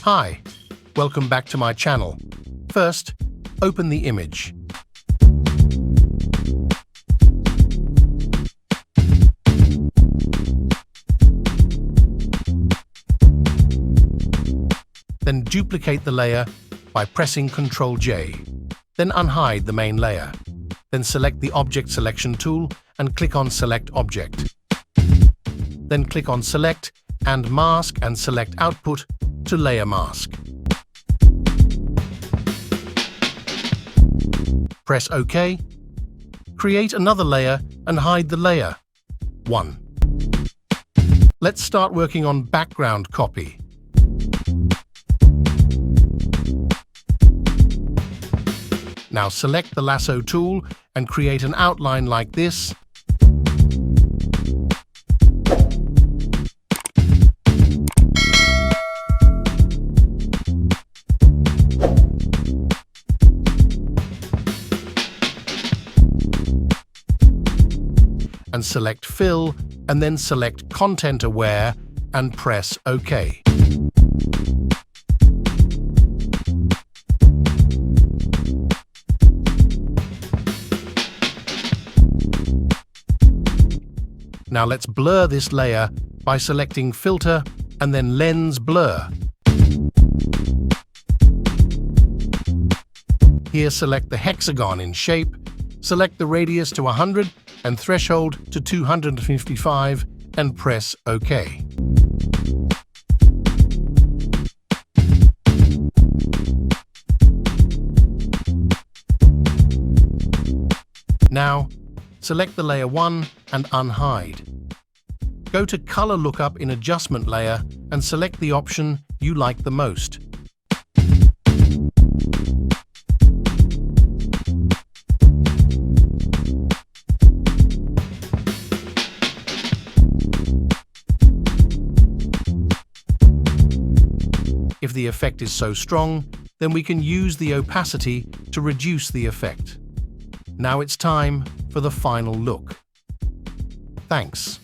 Hi, welcome back to my channel. First, open the image. Then duplicate the layer by pressing Ctrl+J. Then unhide the main layer. Then select the Object Selection tool and click on Select Object. Then click on Select and Mask and select Output to Layer Mask. Press OK. Create another layer and hide the layer. 1. Let's start working on background copy. Now select the lasso tool and create an outline like this. And select Fill, and then select Content Aware and press OK. Now let's blur this layer by selecting Filter and then Lens Blur. Here select the hexagon in shape, select the radius to 100 and threshold to 255 and press OK. Now, select the layer 1 and unhide. Go to Color Lookup in Adjustment Layer and select the option you like the most. If the effect is so strong, then we can use the opacity to reduce the effect. Now it's time for the final look. Thanks.